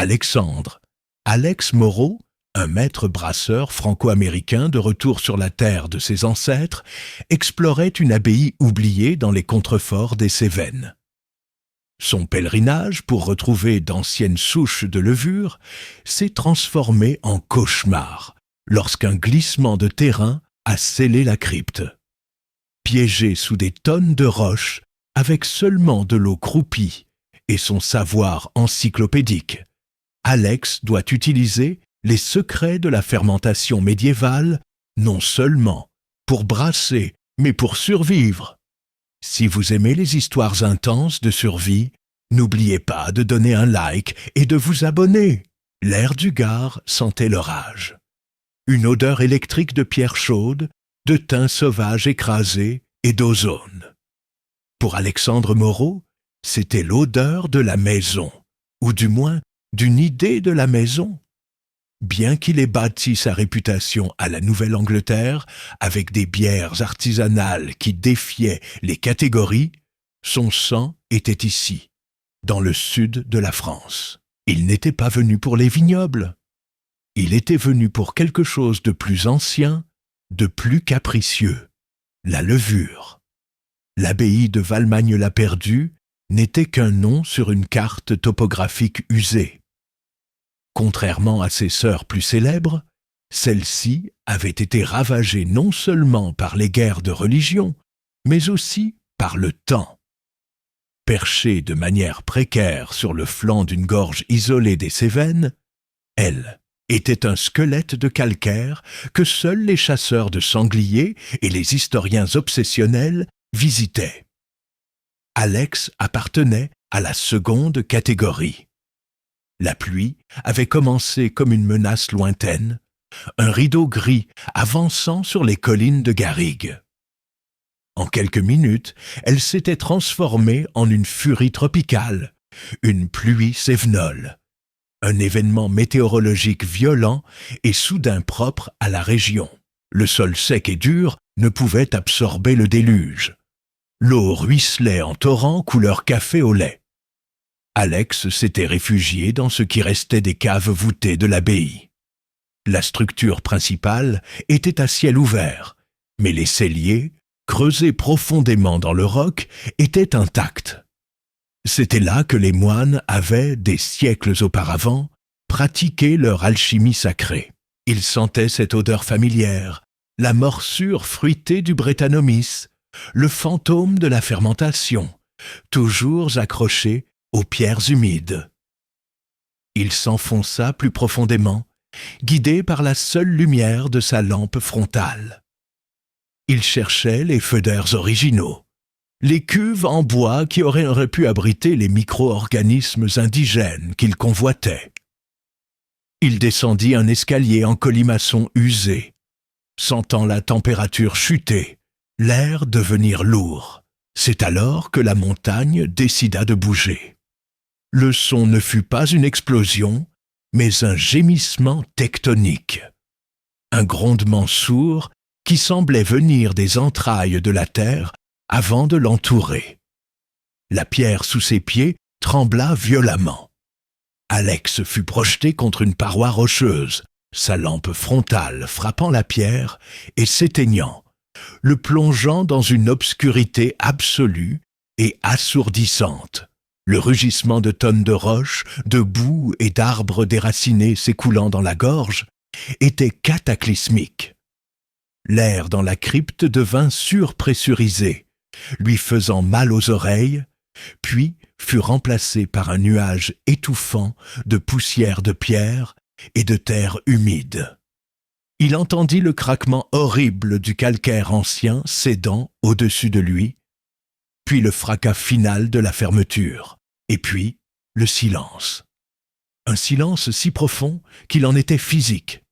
Alexandre. Alex Moreau, un maître brasseur franco-américain de retour sur la terre de ses ancêtres, explorait une abbaye oubliée dans les contreforts des Cévennes. Son pèlerinage pour retrouver d'anciennes souches de levure s'est transformé en cauchemar lorsqu'un glissement de terrain a scellé la crypte. Piégé sous des tonnes de roches, avec seulement de l'eau croupie et son savoir encyclopédique, Alex doit utiliser les secrets de la fermentation médiévale, non seulement pour brasser, mais pour survivre. Si vous aimez les histoires intenses de survie, n'oubliez pas de donner un like et de vous abonner. L'air du Gard sentait l'orage. Une odeur électrique de pierre chaude, de thym sauvage écrasé et d'ozone. Pour Alexandre Moreau, c'était l'odeur de la maison, ou du moins d'une idée de la maison. Bien qu'il ait bâti sa réputation à la Nouvelle-Angleterre avec des bières artisanales qui défiaient les catégories, son sang était ici, dans le sud de la France. Il n'était pas venu pour les vignobles. Il était venu pour quelque chose de plus ancien, de plus capricieux, la levure. L'abbaye de Valmagne-la-Perdue n'était qu'un nom sur une carte topographique usée. Contrairement à ses sœurs plus célèbres, celle-ci avait été ravagée non seulement par les guerres de religion, mais aussi par le temps. Perchée de manière précaire sur le flanc d'une gorge isolée des Cévennes, elle était un squelette de calcaire que seuls les chasseurs de sangliers et les historiens obsessionnels visitaient. Alex appartenait à la seconde catégorie. La pluie avait commencé comme une menace lointaine, un rideau gris avançant sur les collines de Garrigues. En quelques minutes, elle s'était transformée en une furie tropicale, une pluie cévenole, un événement météorologique violent et soudain propre à la région. Le sol sec et dur ne pouvait absorber le déluge. L'eau ruisselait en torrent couleur café au lait. Alex s'était réfugié dans ce qui restait des caves voûtées de l'abbaye. La structure principale était à ciel ouvert, mais les celliers, creusés profondément dans le roc, étaient intacts. C'était là que les moines avaient, des siècles auparavant, pratiqué leur alchimie sacrée. Ils sentaient cette odeur familière, la morsure fruitée du Brettanomyces, le fantôme de la fermentation, toujours accroché aux pierres humides. Il s'enfonça plus profondément, guidé par la seule lumière de sa lampe frontale. Il cherchait les feuders originaux, les cuves en bois qui auraient pu abriter les micro-organismes indigènes qu'il convoitait. Il descendit un escalier en colimaçon usé, sentant la température chuter, l'air devenir lourd. C'est alors que la montagne décida de bouger. Le son ne fut pas une explosion, mais un gémissement tectonique. Un grondement sourd qui semblait venir des entrailles de la terre avant de l'entourer. La pierre sous ses pieds trembla violemment. Alex fut projeté contre une paroi rocheuse, sa lampe frontale frappant la pierre et s'éteignant, le plongeant dans une obscurité absolue et assourdissante. Le rugissement de tonnes de roches, de boue et d'arbres déracinés s'écoulant dans la gorge était cataclysmique. L'air dans la crypte devint surpressurisé, lui faisant mal aux oreilles, puis fut remplacé par un nuage étouffant de poussière de pierre et de terre humide. Il entendit le craquement horrible du calcaire ancien cédant au-dessus de lui, puis le fracas final de la fermeture, et puis le silence. Un silence si profond qu'il en était physique.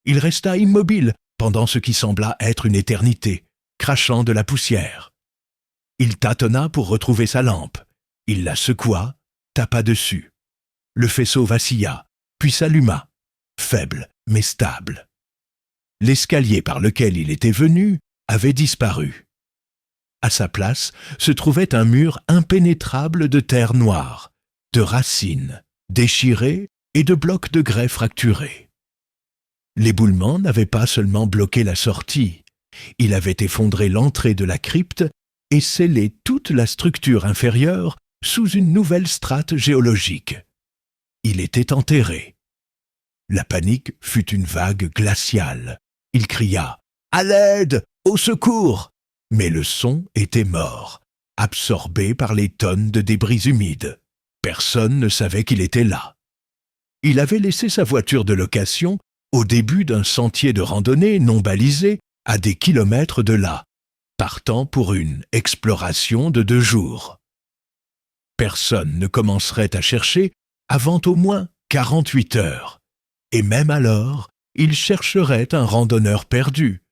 Il resta immobile pendant ce qui sembla être une éternité, crachant de la poussière. Il tâtonna pour retrouver sa lampe. Il la secoua, tapa dessus. Le faisceau vacilla, puis s'alluma, faible mais stable. L'escalier par lequel il était venu avait disparu. À sa place se trouvait un mur impénétrable de terre noire, de racines, déchirées et de blocs de grès fracturés. L'éboulement n'avait pas seulement bloqué la sortie, il avait effondré l'entrée de la crypte et scellé toute la structure inférieure sous une nouvelle strate géologique. Il était enterré. La panique fut une vague glaciale. Il cria « À l'aide! Au secours !» Mais le son était mort, absorbé par les tonnes de débris humides. Personne ne savait qu'il était là. Il avait laissé sa voiture de location au début d'un sentier de randonnée non balisé à des kilomètres de là, partant pour une exploration de 2 jours. Personne ne commencerait à chercher avant au moins 48 heures. Et même alors, il chercherait un randonneur perdu.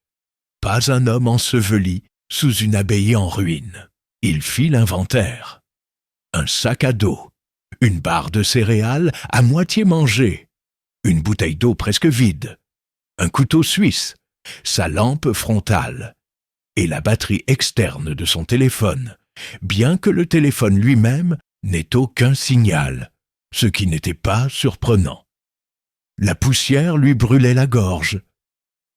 Pas un homme enseveli sous une abbaye en ruine. Il fit l'inventaire. Un sac à dos, une barre de céréales à moitié mangée, une bouteille d'eau presque vide, un couteau suisse, sa lampe frontale et la batterie externe de son téléphone, bien que le téléphone lui-même n'ait aucun signal, ce qui n'était pas surprenant. La poussière lui brûlait la gorge.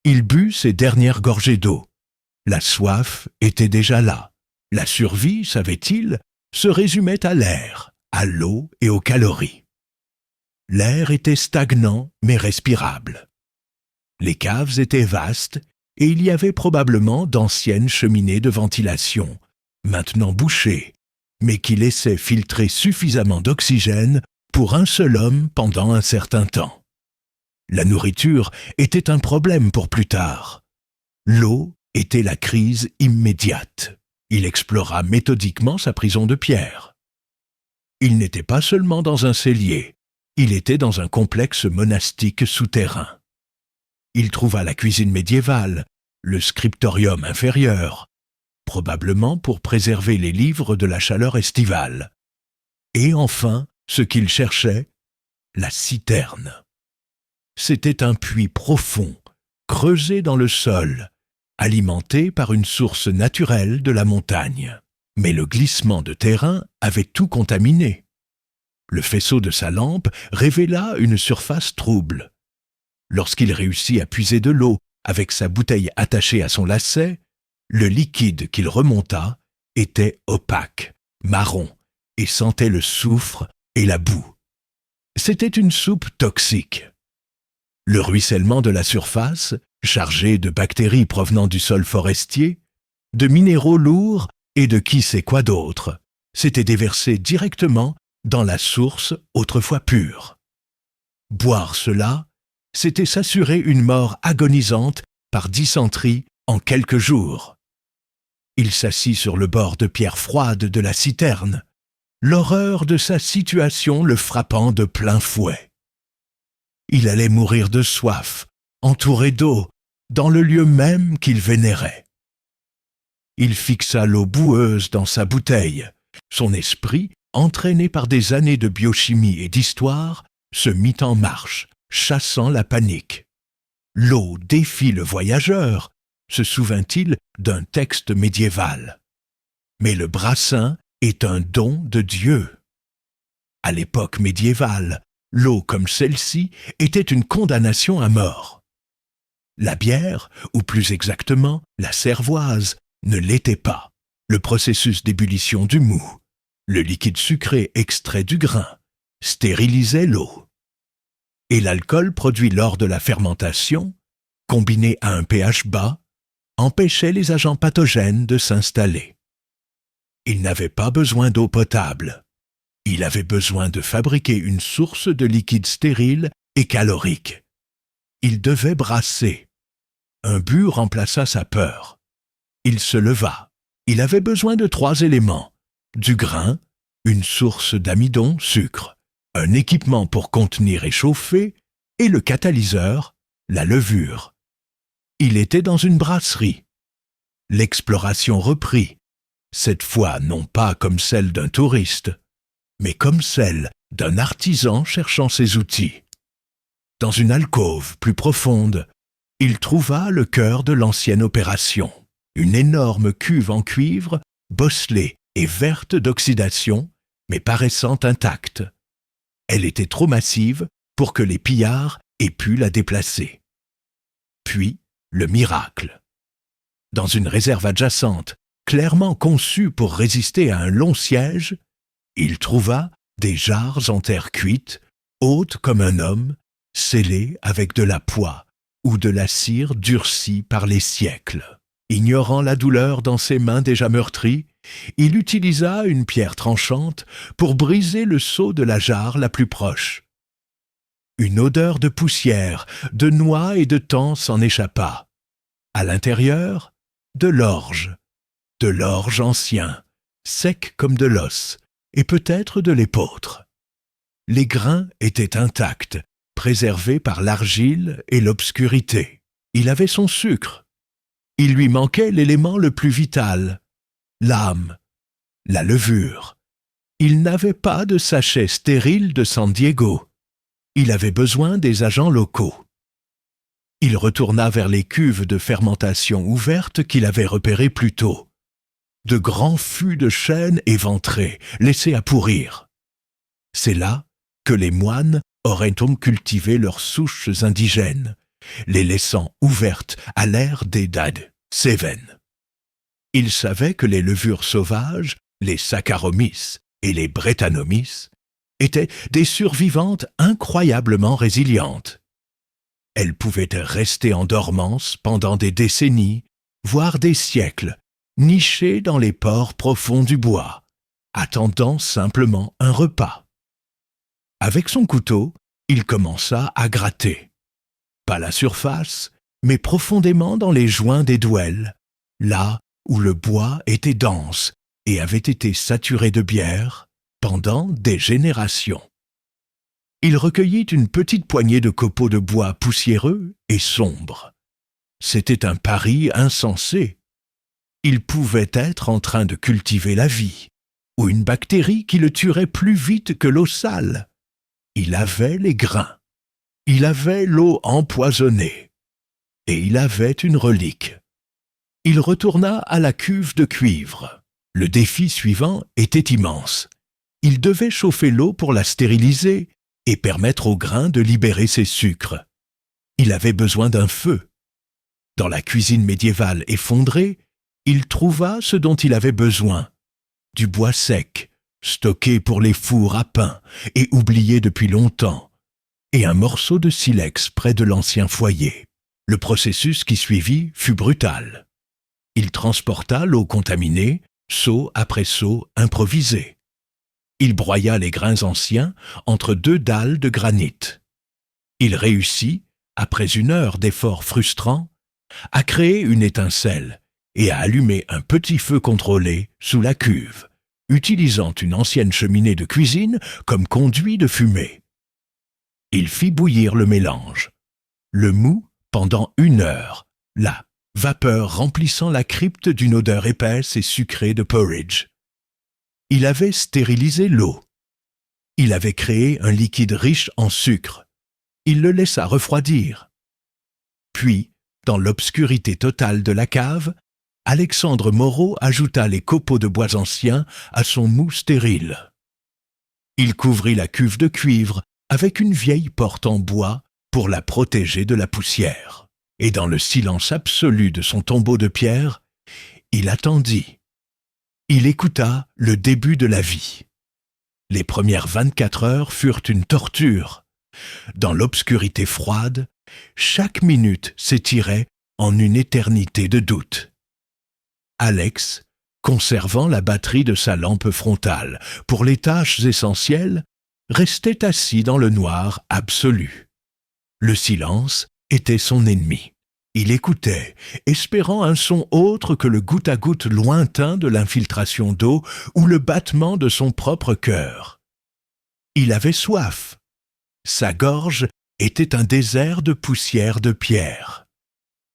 Il but ses dernières gorgées d'eau. La soif était déjà là. La survie, savait-il, se résumait à l'air, à l'eau et aux calories. L'air était stagnant mais respirable. Les caves étaient vastes et il y avait probablement d'anciennes cheminées de ventilation, maintenant bouchées, mais qui laissaient filtrer suffisamment d'oxygène pour un seul homme pendant un certain temps. La nourriture était un problème pour plus tard. L'eau était la crise immédiate. Il explora méthodiquement sa prison de pierre. Il n'était pas seulement dans un cellier, il était dans un complexe monastique souterrain. Il trouva la cuisine médiévale, le scriptorium inférieur, probablement pour préserver les livres de la chaleur estivale. Et enfin, ce qu'il cherchait, la citerne. C'était un puits profond, creusé dans le sol, alimenté par une source naturelle de la montagne. Mais le glissement de terrain avait tout contaminé. Le faisceau de sa lampe révéla une surface trouble. Lorsqu'il réussit à puiser de l'eau avec sa bouteille attachée à son lacet, le liquide qu'il remonta était opaque, marron, et sentait le soufre et la boue. C'était une soupe toxique. Le ruissellement de la surface, chargé de bactéries provenant du sol forestier, de minéraux lourds et de qui sait quoi d'autre, s'était déversé directement dans la source autrefois pure. Boire cela, c'était s'assurer une mort agonisante par dysenterie en quelques jours. Il s'assit sur le bord de pierre froide de la citerne, l'horreur de sa situation le frappant de plein fouet. Il allait mourir de soif, entouré d'eau, dans le lieu même qu'il vénérait. Il fixa l'eau boueuse dans sa bouteille. Son esprit, entraîné par des années de biochimie et d'histoire, se mit en marche, chassant la panique. L'eau défie le voyageur, se souvint-il d'un texte médiéval. Mais le brassin est un don de Dieu. À l'époque médiévale, l'eau comme celle-ci était une condamnation à mort. La bière, ou plus exactement la cervoise, ne l'était pas. Le processus d'ébullition du mou, le liquide sucré extrait du grain, stérilisait l'eau. Et l'alcool produit lors de la fermentation, combiné à un pH bas, empêchait les agents pathogènes de s'installer. Il n'avait pas besoin d'eau potable. Il avait besoin de fabriquer une source de liquide stérile et calorique. Il devait brasser. Un but remplaça sa peur. Il se leva. Il avait besoin de 3 éléments. Du grain, une source d'amidon, sucre, un équipement pour contenir et chauffer, et le catalyseur, la levure. Il était dans une brasserie. L'exploration reprit, cette fois non pas comme celle d'un touriste, mais comme celle d'un artisan cherchant ses outils. Dans une alcôve plus profonde, il trouva le cœur de l'ancienne opération, une énorme cuve en cuivre, bosselée et verte d'oxydation, mais paraissant intacte. Elle était trop massive pour que les pillards aient pu la déplacer. Puis, le miracle. Dans une réserve adjacente, clairement conçue pour résister à un long siège, il trouva des jarres en terre cuite, hautes comme un homme, scellées avec de la poix ou de la cire durcie par les siècles. Ignorant la douleur dans ses mains déjà meurtries, il utilisa une pierre tranchante pour briser le seau de la jarre la plus proche. Une odeur de poussière, de noix et de thym s'en échappa. À l'intérieur, de l'orge ancien, sec comme de l'os, et peut-être de l'épeautre. Les grains étaient intacts, préservés par l'argile et l'obscurité. Il avait son sucre. Il lui manquait l'élément le plus vital, l'âme, la levure. Il n'avait pas de sachet stérile de San Diego. Il avait besoin des agents locaux. Il retourna vers les cuves de fermentation ouvertes qu'il avait repérées plus tôt. De grands fûts de chêne éventrés, laissés à pourrir. C'est là que les moines auraient cultivé leurs souches indigènes, les laissant ouvertes à l'ère des Cévennes. Ils savaient que les levures sauvages, les Saccharomyces et les Brettanomyces, étaient des survivantes incroyablement résilientes. Elles pouvaient rester en dormance pendant des décennies, voire des siècles, nichées dans les pores profonds du bois, attendant simplement un repas. Avec son couteau, il commença à gratter. Pas la surface, mais profondément dans les joints des douelles, là où le bois était dense et avait été saturé de bière pendant des générations. Il recueillit une petite poignée de copeaux de bois poussiéreux et sombres. C'était un pari insensé. Il pouvait être en train de cultiver la vie, ou une bactérie qui le tuerait plus vite que l'eau sale. Il avait les grains. Il avait l'eau empoisonnée. Et il avait une relique. Il retourna à la cuve de cuivre. Le défi suivant était immense. Il devait chauffer l'eau pour la stériliser et permettre aux grains de libérer ses sucres. Il avait besoin d'un feu. Dans la cuisine médiévale effondrée, il trouva ce dont il avait besoin. Du bois sec, stocké pour les fours à pain et oublié depuis longtemps, et un morceau de silex près de l'ancien foyer. Le processus qui suivit fut brutal. Il transporta l'eau contaminée, seau après seau improvisé. Il broya les grains anciens entre deux dalles de granit. Il réussit, après une heure d'efforts frustrants, à créer une étincelle et à allumer un petit feu contrôlé sous la cuve, utilisant une ancienne cheminée de cuisine comme conduit de fumée. Il fit bouillir le mélange. Le mou pendant 1 heure, la vapeur remplissant la crypte d'une odeur épaisse et sucrée de porridge. Il avait stérilisé l'eau. Il avait créé un liquide riche en sucre. Il le laissa refroidir. Puis, dans l'obscurité totale de la cave, Alexandre Moreau ajouta les copeaux de bois anciens à son mou stérile. Il couvrit la cuve de cuivre avec une vieille porte en bois pour la protéger de la poussière. Et dans le silence absolu de son tombeau de pierre, il attendit. Il écouta le début de la vie. Les premières 24 heures furent une torture. Dans l'obscurité froide, chaque minute s'étirait en une éternité de doute. Alex, conservant la batterie de sa lampe frontale pour les tâches essentielles, restait assis dans le noir absolu. Le silence était son ennemi. Il écoutait, espérant un son autre que le goutte-à-goutte lointain de l'infiltration d'eau ou le battement de son propre cœur. Il avait soif. Sa gorge était un désert de poussière de pierre.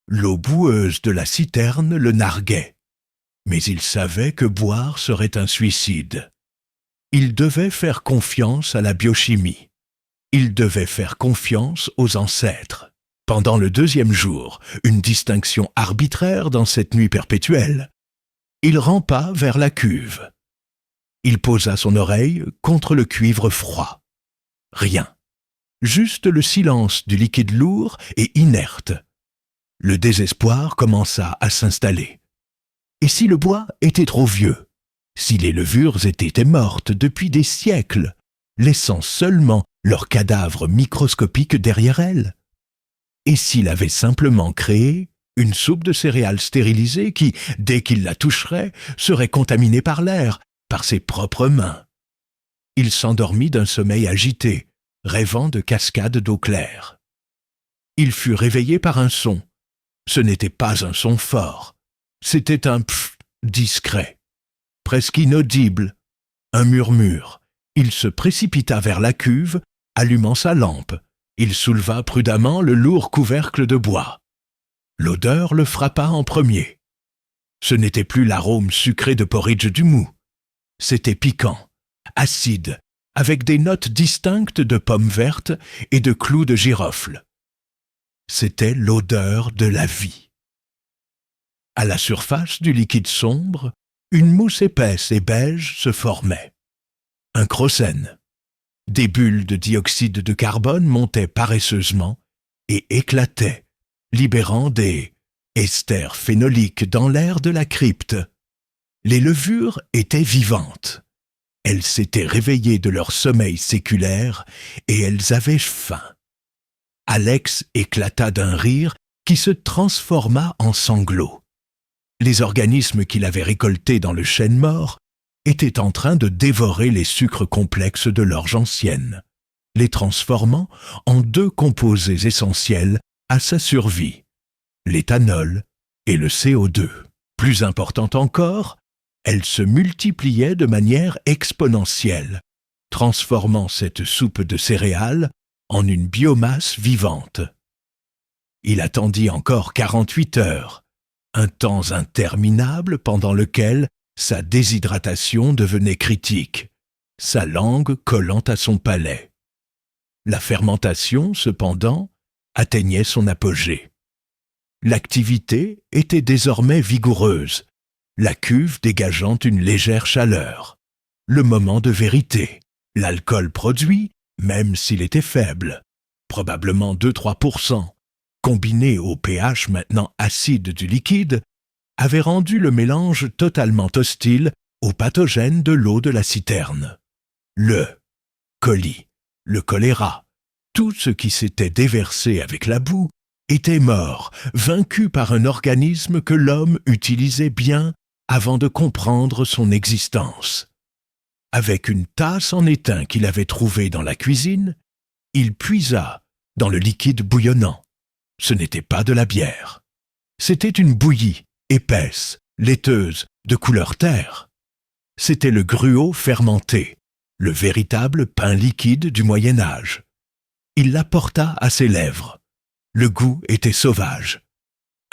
L'eau boueuse de la citerne le narguait. Mais il savait que boire serait un suicide. Il devait faire confiance à la biochimie. Il devait faire confiance aux ancêtres. Pendant le 2e jour, une distinction arbitraire dans cette nuit perpétuelle, il rampa vers la cuve. Il posa son oreille contre le cuivre froid. Rien. juste le silence du liquide lourd et inerte. Le désespoir commença à s'installer. Et si le bois était trop vieux? Si les levures étaient mortes depuis des siècles, laissant seulement leurs cadavres microscopiques derrière elles? Et s'il avait simplement créé une soupe de céréales stérilisée qui, dès qu'il la toucherait, serait contaminée par l'air, par ses propres mains? Il s'endormit d'un sommeil agité, rêvant de cascades d'eau claire. Il fut réveillé par un son. Ce n'était pas un son fort, c'était un pfff discret, presque inaudible, un murmure. Il se précipita vers la cuve, allumant sa lampe. Il souleva prudemment le lourd couvercle de bois. L'odeur le frappa en premier. Ce n'était plus l'arôme sucré de porridge du mou. C'était piquant, acide, avec des notes distinctes de pommes vertes et de clous de girofle. C'était l'odeur de la vie. À la surface du liquide sombre, une mousse épaisse et beige se formait. Un krausen. Des bulles de dioxyde de carbone montaient paresseusement et éclataient, libérant des esters phénoliques dans l'air de la crypte. Les levures étaient vivantes. Elles s'étaient réveillées de leur sommeil séculaire et elles avaient faim. Alex éclata d'un rire qui se transforma en sanglots. Les organismes qu'il avait récoltés dans le chêne mort étaient en train de dévorer les sucres complexes de l'orge ancienne, les transformant en deux composés essentiels à sa survie, l'éthanol et le CO2. Plus important encore, elles se multipliaient de manière exponentielle, transformant cette soupe de céréales en une biomasse vivante. Il attendit encore 48 heures, un temps interminable pendant lequel sa déshydratation devenait critique, sa langue collant à son palais. La fermentation, cependant, atteignait son apogée. L'activité était désormais vigoureuse, la cuve dégageant une légère chaleur. Le moment de vérité. L'alcool produit, même s'il était faible, probablement 2-3%, combiné au pH maintenant acide du liquide, avait rendu le mélange totalement hostile aux pathogènes de l'eau de la citerne. Le colis, le choléra, tout ce qui s'était déversé avec la boue était mort, vaincu par un organisme que l'homme utilisait bien avant de comprendre son existence. Avec une tasse en étain qu'il avait trouvée dans la cuisine, il puisa dans le liquide bouillonnant. Ce n'était pas de la bière. C'était une bouillie, épaisse, laiteuse, de couleur terre. C'était le gruau fermenté, le véritable pain liquide du Moyen Âge. Il la porta à ses lèvres. Le goût était sauvage,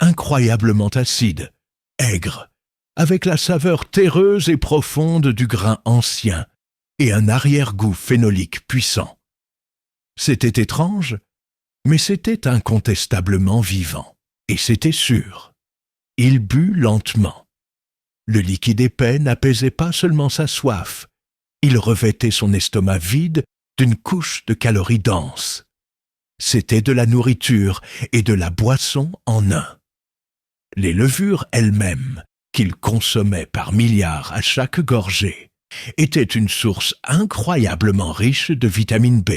incroyablement acide, aigre, avec la saveur terreuse et profonde du grain ancien et un arrière-goût phénolique puissant. C'était étrange, mais c'était incontestablement vivant, et c'était sûr. Il but lentement. Le liquide épais n'apaisait pas seulement sa soif, il revêtait son estomac vide d'une couche de calories denses. C'était de la nourriture et de la boisson en un. Les levures elles-mêmes, qu'il consommait par milliards à chaque gorgée, étaient une source incroyablement riche de vitamine B,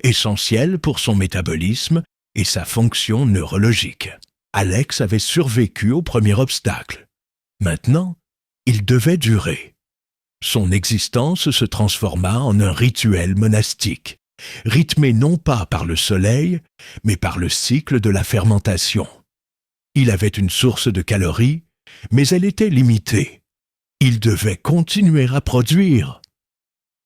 essentielle pour son métabolisme et sa fonction neurologique. Alex avait survécu au premier obstacle. Maintenant, il devait durer. Son existence se transforma en un rituel monastique, rythmé non pas par le soleil, mais par le cycle de la fermentation. Il avait une source de calories, mais elle était limitée. Il devait continuer à produire.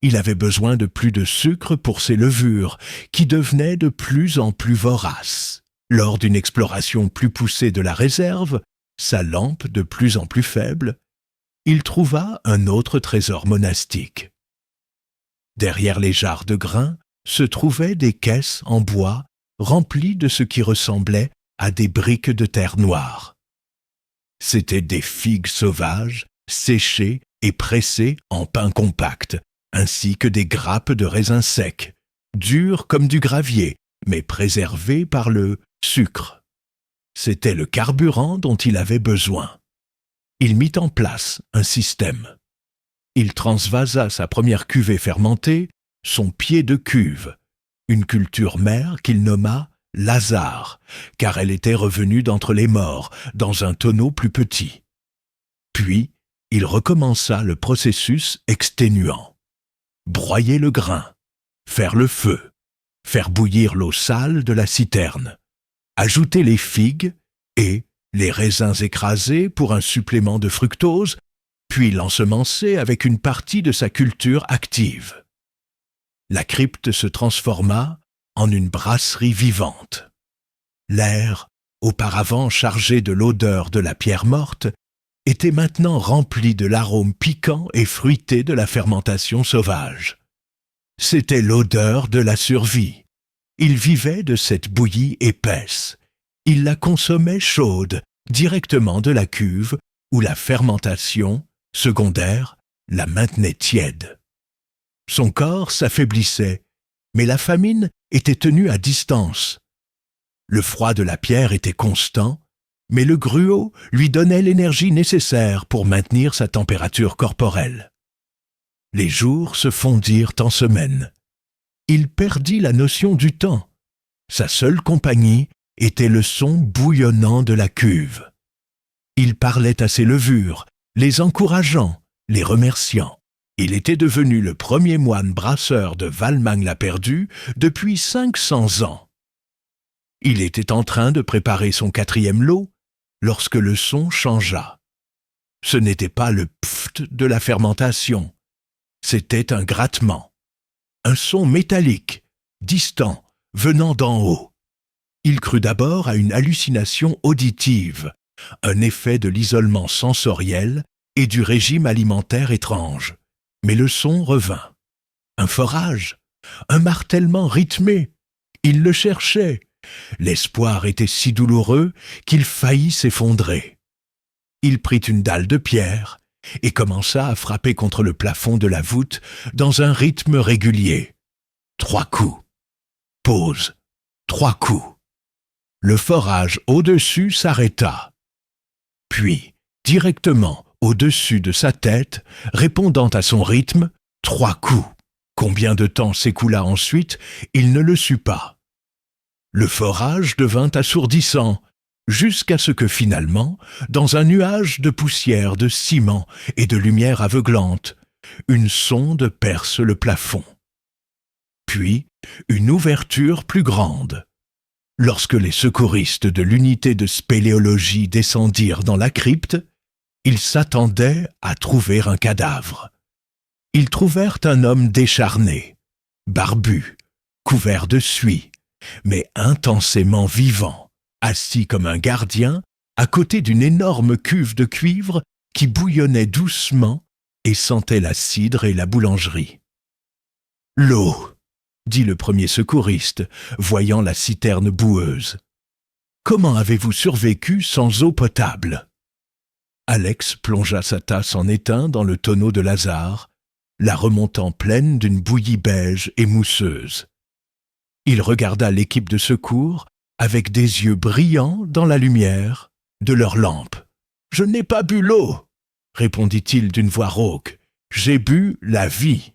Il avait besoin de plus de sucre pour ses levures, qui devenaient de plus en plus voraces. Lors d'une exploration plus poussée de la réserve, sa lampe de plus en plus faible, il trouva un autre trésor monastique. Derrière les jarres de grains se trouvaient des caisses en bois remplies de ce qui ressemblait à des briques de terre noire. C'étaient des figues sauvages, séchées et pressées en pain compact, ainsi que des grappes de raisins secs, dur comme du gravier, mais préservé par le sucre. C'était le carburant dont il avait besoin. Il mit en place un système. Il transvasa sa première cuvée fermentée, son pied de cuve, une culture mère qu'il nomma Lazare, car elle était revenue d'entre les morts, dans un tonneau plus petit. Puis, il recommença le processus exténuant. Broyer le grain, faire le feu, faire bouillir l'eau sale de la citerne, ajouter les figues et les raisins écrasés pour un supplément de fructose, puis l'ensemencer avec une partie de sa culture active. La crypte se transforma en une brasserie vivante. L'air, auparavant chargé de l'odeur de la pierre morte, était maintenant rempli de l'arôme piquant et fruité de la fermentation sauvage. C'était l'odeur de la survie. Il vivait de cette bouillie épaisse. Il la consommait chaude, directement de la cuve, où la fermentation, secondaire, la maintenait tiède. Son corps s'affaiblissait, mais la famine était tenue à distance. Le froid de la pierre était constant, mais le gruau lui donnait l'énergie nécessaire pour maintenir sa température corporelle. Les jours se fondirent en semaines. Il perdit la notion du temps. Sa seule compagnie était le son bouillonnant de la cuve. Il parlait à ses levures, les encourageant, les remerciant. Il était devenu le premier moine brasseur de Valmagne-la-Perdue depuis 500 ans. Il était en train de préparer son 4e lot lorsque le son changea. Ce n'était pas le pft de la fermentation, c'était un grattement, un son métallique, distant, venant d'en haut. Il crut d'abord à une hallucination auditive, un effet de l'isolement sensoriel et du régime alimentaire étrange. Mais le son revint. Un forage, un martèlement rythmé. Il le cherchait. L'espoir était si douloureux qu'il faillit s'effondrer. Il prit une dalle de pierre et commença à frapper contre le plafond de la voûte dans un rythme régulier. 3 coups. Pause. 3 coups. Le forage au-dessus s'arrêta. Puis, directement au-dessus de sa tête, répondant à son rythme, 3 coups. Combien de temps s'écoula ensuite, il ne le sut pas. Le forage devint assourdissant, jusqu'à ce que finalement, dans un nuage de poussière, de ciment et de lumière aveuglante, une sonde perce le plafond. Puis, une ouverture plus grande. Lorsque les secouristes de l'unité de spéléologie descendirent dans la crypte, ils s'attendaient à trouver un cadavre. Ils trouvèrent un homme décharné, barbu, couvert de suie, mais intensément vivant, assis comme un gardien à côté d'une énorme cuve de cuivre qui bouillonnait doucement et sentait la cidre et la boulangerie. « L'eau !» dit le premier secouriste, voyant la citerne boueuse. « Comment avez-vous survécu sans eau potable ?» Alex plongea sa tasse en étain dans le tonneau de Lazare, la remontant pleine d'une bouillie beige et mousseuse. Il regarda l'équipe de secours avec des yeux brillants dans la lumière de leur lampe. « Je n'ai pas bu l'eau, » répondit-il d'une voix rauque. « J'ai bu la vie. »